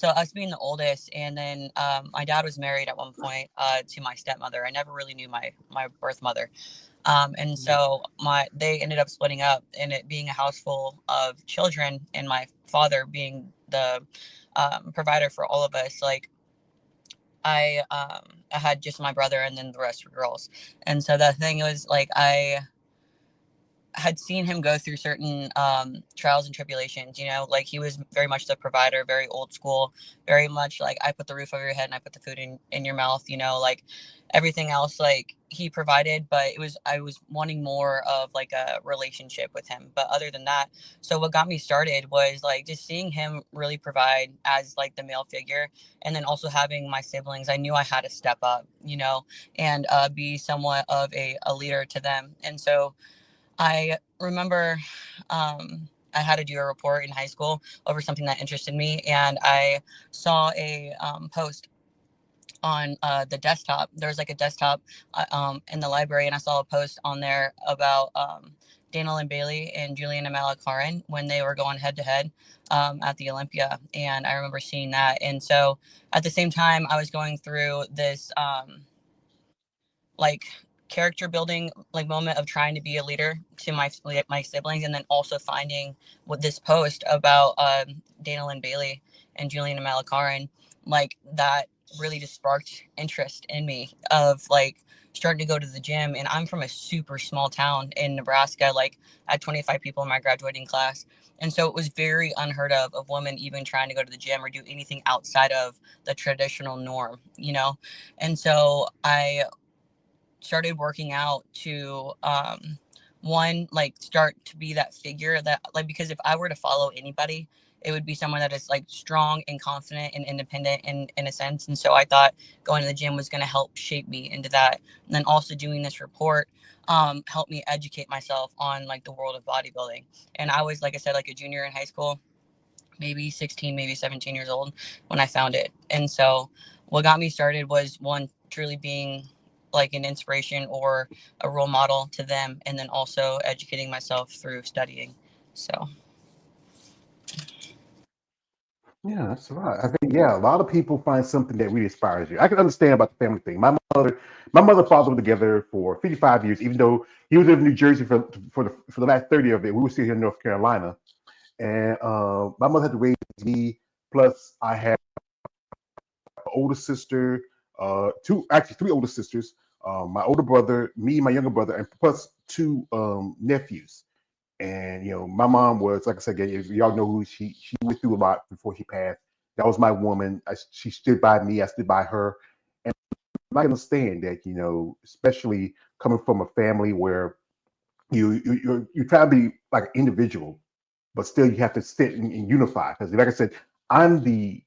So us being the oldest, and then my dad was married at one point to my stepmother. I never really knew my birth mother. And so they ended up splitting up, and it being a house full of children, and my father being the provider for all of us. Like I had just my brother, and then the rest were girls. And so the thing was, like, I had seen him go through certain trials and tribulations, like he was very much the provider, very old school, very much like I put the roof over your head and I put the food in your mouth, like everything else, like he provided, but I was wanting more of like a relationship with him. But other than that, so what got me started was like just seeing him really provide as like the male figure, and then also having my siblings. I knew I had to step up, and be somewhat of a leader to them. And so I remember I had to do a report in high school over something that interested me, and I saw a post on the desktop. There was like a desktop in the library, and I saw a post on there about Daniel and Bailey and Juliana Malakaran when they were going head to head at the Olympia. And I remember seeing that. And so at the same time, I was going through this like character building like moment of trying to be a leader to my siblings, and then also finding what this post about Daniel and Bailey and Julian and Malakaran, like that really just sparked interest in me of like starting to go to the gym. And I'm from a super small town in Nebraska, like I had 25 people in my graduating class. And so it was very unheard of women even trying to go to the gym or do anything outside of the traditional norm, And so I started working out to one, like start to be that figure that, like, because if I were to follow anybody, it would be someone that is like strong and confident and independent in a sense. And so I thought going to the gym was going to help shape me into that. And then also doing this report helped me educate myself on like the world of bodybuilding. And I was, like I said, like a junior in high school, maybe 16, maybe 17 years old when I found it. And so what got me started was one, truly being like an inspiration or a role model to them, and then also educating myself through studying. So Yeah, that's right. I think yeah, a lot of people find something that really inspires you. I can understand about the family thing. My mother and father were together for 55 years, even though he was in New Jersey for the last 30 of it. We were still here in North Carolina, and my mother had to raise me. Plus, I had an older sister, actually three older sisters. My older brother, me, my younger brother, and plus two nephews. And my mom was, like I said, y'all know who she went through a lot before she passed. That was my woman. She stood by me. I stood by her. And I understand that, especially coming from a family where you try to be like an individual, but still you have to sit and unify. Because like I said, I'm the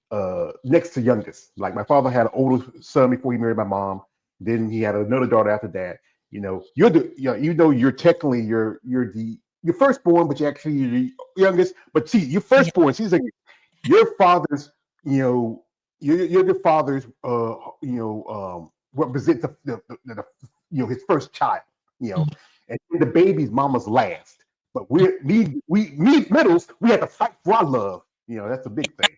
next to youngest. Like my father had an older son before he married my mom. Then he had another daughter after that. Even though you're technically you're firstborn, but you're the youngest. But see, you're yeah, firstborn. She's like your father's, you're the father's, represent his first child, you know, mhm, and the baby's mama's last. But we middles, we have to fight for our love. That's a big thing.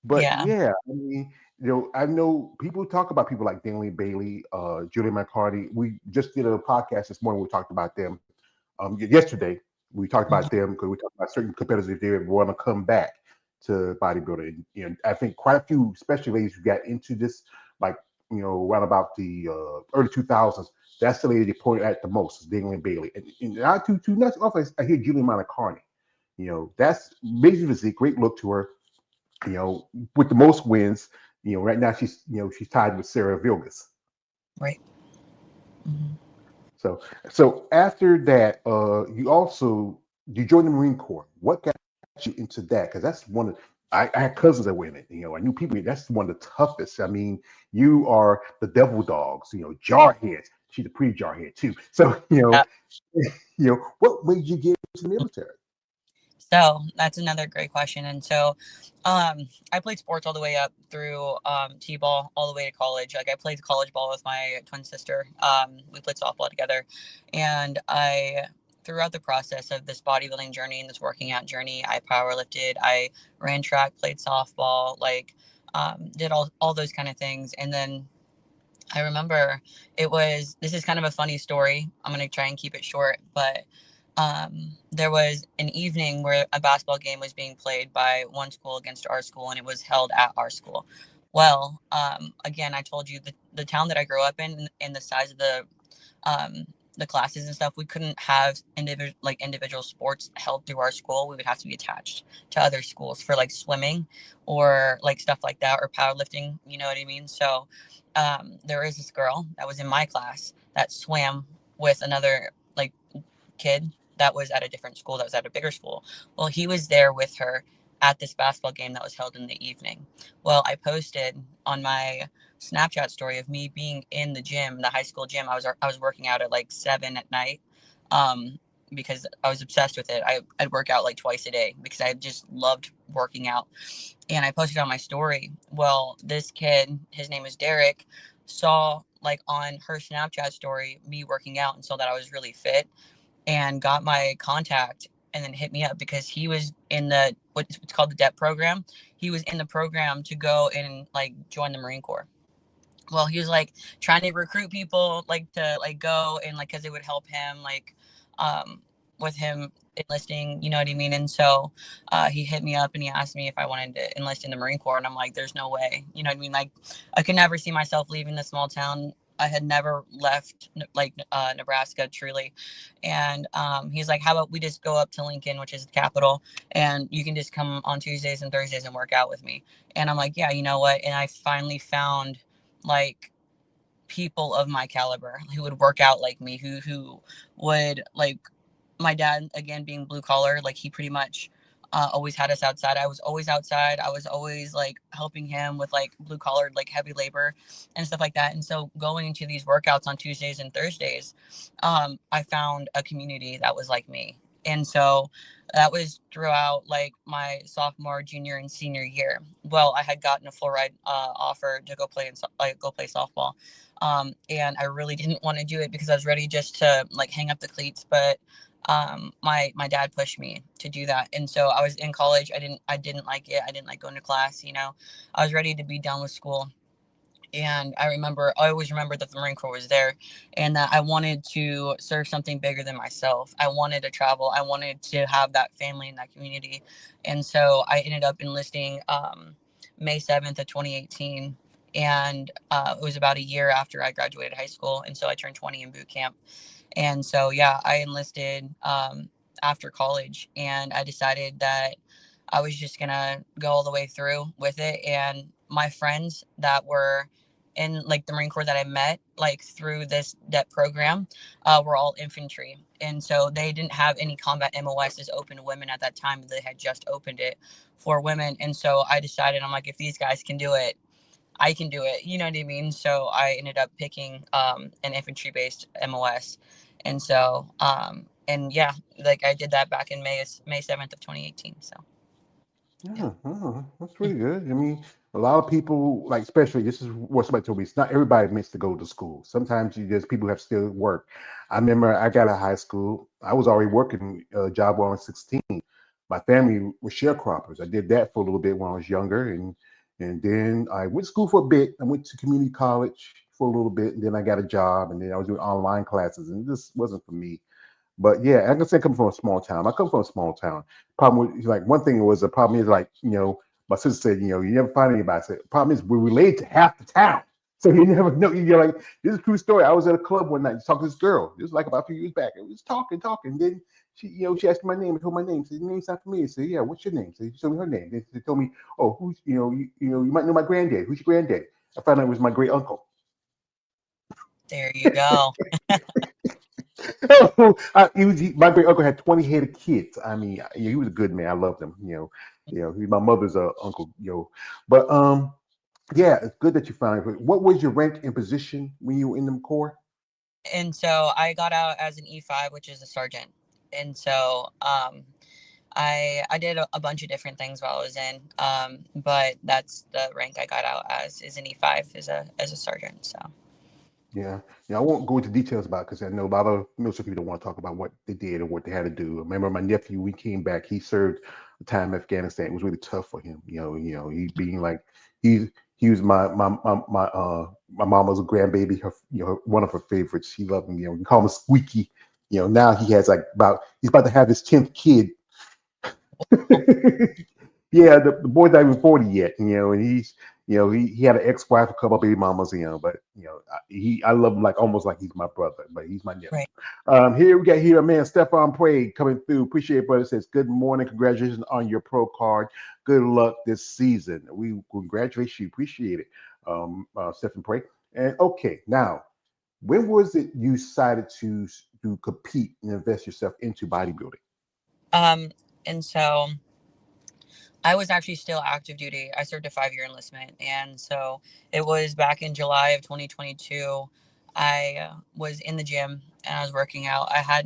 But yeah, yeah, I mean, I know people talk about people like Daniel Bailey, Julie McCarty. We just did a podcast this morning. We talked about them. Yesterday, we talked about mhm, them because we talked about certain competitors if they want to come back to bodybuilding. And I think quite a few, especially ladies who got into this, like around about the early 2000s. That's the lady they pointed at the most is Daniel Bailey. And I too not often I hear Julie Carney. That's amazing physique, great look to her. With the most wins. Right now she's tied with Sarah Vilgas. right. Mhm. So after that, you joined the Marine Corps. What got you into that? Because that's one of I had cousins that went in it. I knew people. That's one of the toughest. I mean, you are the devil dogs. Jarheads. She's a pretty jarhead too. So Yeah. what made you get into the military? So that's another great question. And so I played sports all the way up through T-ball all the way to college. Like I played college ball with my twin sister. We played softball together. And throughout the process of this bodybuilding journey and this working out journey, I power lifted, I ran track, played softball, like did all those kind of things. And then I remember this is kind of a funny story. I'm going to try and keep it short, but there was an evening where a basketball game was being played by one school against our school, and it was held at our school. Well, again, I told you the town that I grew up in and the size of um, the classes and stuff, we couldn't have individual sports held through our school. We would have to be attached to other schools for like swimming or like stuff like that, or powerlifting. You know what I mean? So there is this girl that was in my class that swam with another like kid that was at a different school, that was at a bigger school. Well, he was there with her at this basketball game that was held in the evening. Well, I posted on my Snapchat story of me being in the gym, the high school gym. I was working out at like 7 at night, um, because I was obsessed with it. I'd work out like twice a day because I just loved working out, and I posted on my story. Well, this kid, his name is Derek, saw like on her Snapchat story me working out and saw that I was really fit and got my contact and then hit me up because he was in the what's called the DEP program. He was in the program to go and like join the Marine Corps. Well, he was like trying to recruit people like to like go and like because it would help him like um with him enlisting, you know what I mean? And so he hit me up and he asked me if I wanted to enlist in the Marine Corps, and I'm like, there's no way, you know what I mean? Like I could never see myself leaving the small town. I had never left like Nebraska truly. And he's like, how about we just go up to Lincoln, which is the capital, and you can just come on Tuesdays and Thursdays and work out with me. And I'm like, yeah, you know what? And I finally found like people of my caliber who would work out like me, who would like my dad, again being blue collar, like he pretty much always had us outside. I was always outside. I was always like helping him with like blue collar, like heavy labor and stuff like that. And so going to these workouts on Tuesdays and Thursdays, I found a community that was like me. And so that was throughout like my sophomore, junior, and senior year. Well, I had gotten a full ride offer to go play softball, and I really didn't want to do it because I was ready just to like hang up the cleats. But my dad pushed me to do that, and so I was in college. I didn't like it. I didn't like going to class. You know, I was ready to be done with school. And I always remember that the Marine Corps was there and that I wanted to serve something bigger than myself. I wanted to travel. I wanted to have that family and that community. And so I ended up enlisting May 7th of 2018. And it was about a year after I graduated high school. And so I turned 20 in boot camp. And so, yeah, I enlisted after college, and I decided that I was just going to go all the way through with it. And my friends that were in like the Marine Corps that I met like through this DEP program were all infantry. And so they didn't have any combat MOSs open to women at that time. They had just opened it for women. And so I decided, I'm like, if these guys can do it, I can do it. You know what I mean? So I ended up picking an infantry based MOS. And so, and yeah, like I did that back in May 7th of 2018. So, yeah. Yeah, oh, that's really good. I mean, a lot of people, like, especially this is what somebody told me. It's not everybody meant to go to school. Sometimes you just people have still work. I remember I got out of high school. I was already working a job when I was 16. My family was sharecroppers. I did that for a little bit when I was younger, and then I went to school for a bit. I went to community college for a little bit, and then I got a job, and then I was doing online classes, and this wasn't for me. But yeah, I can say I come from a small town. I come from a small town. Problem with like one thing was the problem is like my sister said you never find anybody. I said problem is we're related to half the town, so you never know. You're like this is a true story. I was at a club one night talking to this girl. This was like about a few years back. And we was talking. Then she asked me my name. I told my name. She said your name's not for me. I said yeah. What's your name? So she told me her name. Then she told me oh who's you might know my granddad. Who's your granddad? I found out it was my great uncle. There you go. My great uncle had 20 head of kids. I mean, he was a good man. I loved him. He's my mother's uncle. But yeah, it's good that you found it. What was your rank and position when you were in the Corps? And so I got out as an E5, which is a sergeant. And so I did a bunch of different things while I was in, but that's the rank I got out as is an E5 as a sergeant. So Yeah, yeah. I won't go into details about because I know a lot of military people don't want to talk about what they did or what they had to do. I remember my nephew, we came back. He served a time in Afghanistan. It was really tough for him. He being like he he was my mama's grandbaby. One of her favorites. She loved him. We call him Squeaky. Now he's about to have his 10th kid. Oh, Yeah, the boy's not even 40 yet, and he had an ex-wife, a couple of baby mamas, but I love him like almost like he's my brother, but he's my nephew. right. Here we got here, man, Stefan Prey coming through. Appreciate it, brother. Says good morning, congratulations on your pro card. Good luck this season. We congratulate you, appreciate it, Stefan Prey. And okay, now when was it you decided to compete and invest yourself into bodybuilding? Um, and so I was actually still active duty. I served a 5 year enlistment. And so it was back in July of 2022. I was in the gym and I was working out. I had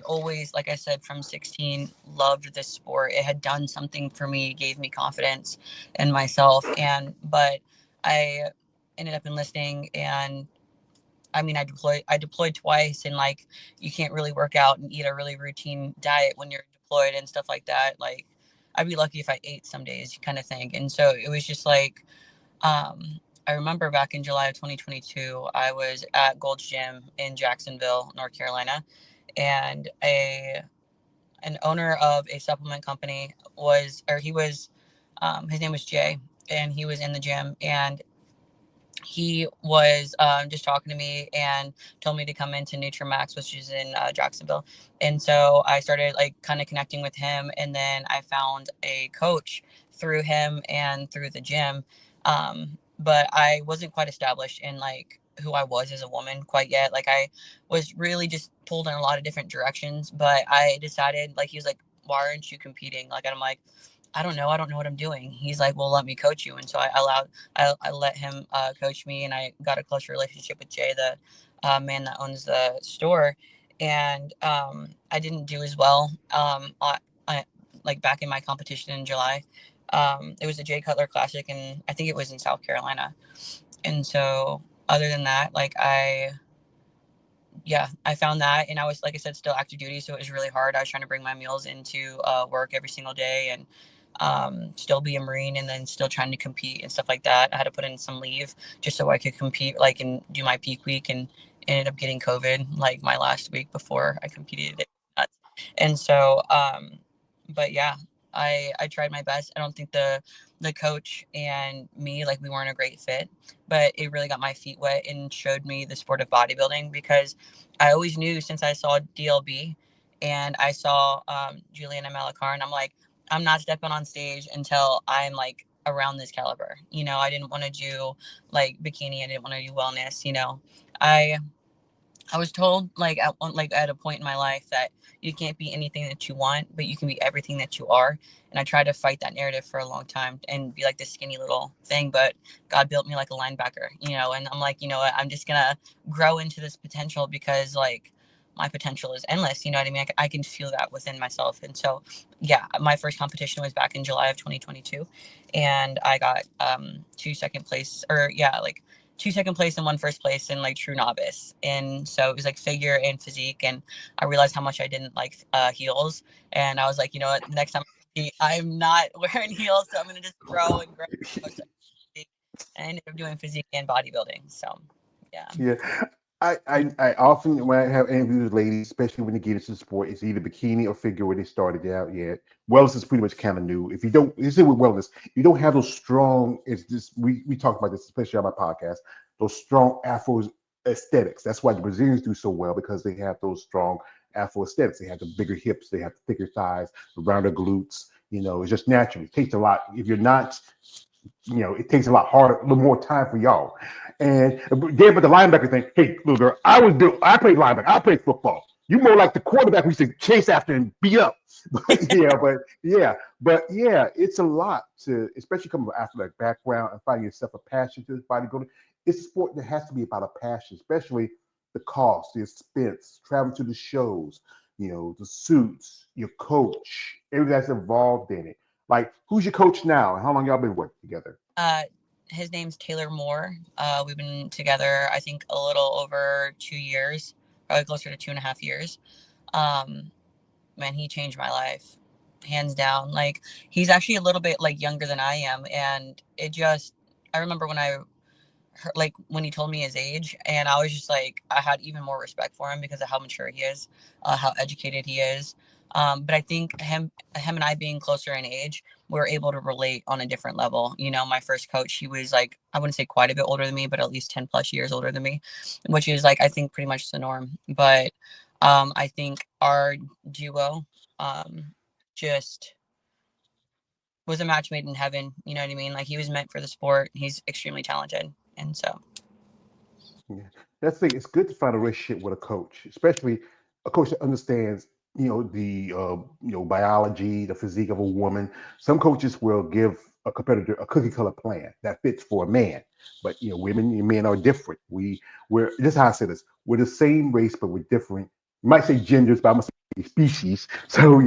always, like I said, from 16, loved this sport. It had done something for me, gave me confidence in myself. But I ended up enlisting and I mean, I deployed twice, and like you can't really work out and eat a really routine diet when you're deployed and stuff like that. Like, I'd be lucky if I ate some days, kind of thing. And so it was just like, I remember back in July of 2022, I was at Gold's Gym in Jacksonville, North Carolina, and a an owner of a supplement company his name was Jay, and he was in the gym, and he was just talking to me and told me to come into Nutramax, which is in Jacksonville. And so I started like kind of connecting with him. And then I found a coach through him and through the gym. But I wasn't quite established in like who I was as a woman quite yet. Like I was really just pulled in a lot of different directions. But I decided, like, he was like, why aren't you competing? Like, and I'm like, I don't know. I don't know what I'm doing. He's like, well, let me coach you. And so I let him coach me, and I got a closer relationship with Jay, the man that owns the store. And I didn't do as well. I, like back in my competition in July, it was the Jay Cutler Classic, and I think it was in South Carolina. And so, other than that, yeah, I found that, and I was, like I said, still active duty, so it was really hard. I was trying to bring my meals into work every single day, and still be a Marine, and then still trying to compete and stuff like that. I had to put in some leave just so I could compete, like, and do my peak week, and ended up getting COVID like my last week before I competed. It was nuts. And so, but yeah, I tried my best. I don't think the coach and me, like, we weren't a great fit, but it really got my feet wet and showed me the sport of bodybuilding, because I always knew, since I saw DLB and I saw Juliana Malacar, and I'm like, I'm not stepping on stage until I'm like around this caliber. I didn't want to do like bikini. I didn't want to do wellness. I I was told, like at a point in my life, that you can't be anything that you want, but you can be everything that you are. And I tried to fight that narrative for a long time and be like this skinny little thing, but God built me like a linebacker, and I'm like, you know what, I'm just gonna grow into this potential, because like my potential is endless. You know what I mean? I can feel that within myself. And so, yeah, my first competition was back in July of 2022, and I got two second place, or yeah, like two second place and one first place in like true novice. And so it was like figure and physique. And I realized how much I didn't like heels. And I was like, you know what, next time I'm not wearing heels, so I'm going to just grow and grow. So I ended up doing physique and bodybuilding. So yeah. Yeah. I often when I have interviews with ladies, especially when they get into the sport, it's either bikini or figure where they started out yet. Wellness is pretty much kind of new. If you don't, you see with wellness, you don't have those strong. It's just we talk about this, especially on my podcast. Those strong Afro aesthetics. That's why the Brazilians do so well, because they have those strong Afro aesthetics. They have the bigger hips, they have the thicker thighs, the rounder glutes. It's just natural. It takes a lot. If you're not, it takes a lot harder, a little more time for y'all. And Dave, but the linebacker thing, hey, little girl, I played linebacker, I played football. You more like the quarterback we used to chase after and beat up. But it's a lot to, especially coming from an athletic background and finding yourself a passion to this bodybuilding. It's a sport that has to be about a passion, especially the cost, the expense, traveling to the shows, the suits, your coach, everything that's involved in it. Like, who's your coach now, and how long y'all been working together? his name's Taylor Moore. We've been together, I think, a little over 2 years, probably closer to 2.5 years. Um, Man, he changed my life, hands down. Like, he's actually a little bit like younger than I am, and it just, I remember when I like when he told me his age, and I was just like, I had even more respect for him because of how mature he is, how educated he is. But I think him and I being closer in age, we were able to relate on a different level. You know, my first coach, he was like, I wouldn't say quite a bit older than me, but at least 10 plus years older than me, which is like, I think pretty much the norm. But I think our duo um, just was a match made in heaven. You know what I mean? Like, he was meant for the sport. He's extremely talented. And so, Yeah. That's the thing. It's good to find a relationship with a coach, especially a coach that understands, the biology, the physique of a woman. Some coaches will give a competitor a cookie color plan that fits for a man, but women and men are different. We're this is how I say this. We're the same race, but we're different. You might say genders, but I'm gonna say species. So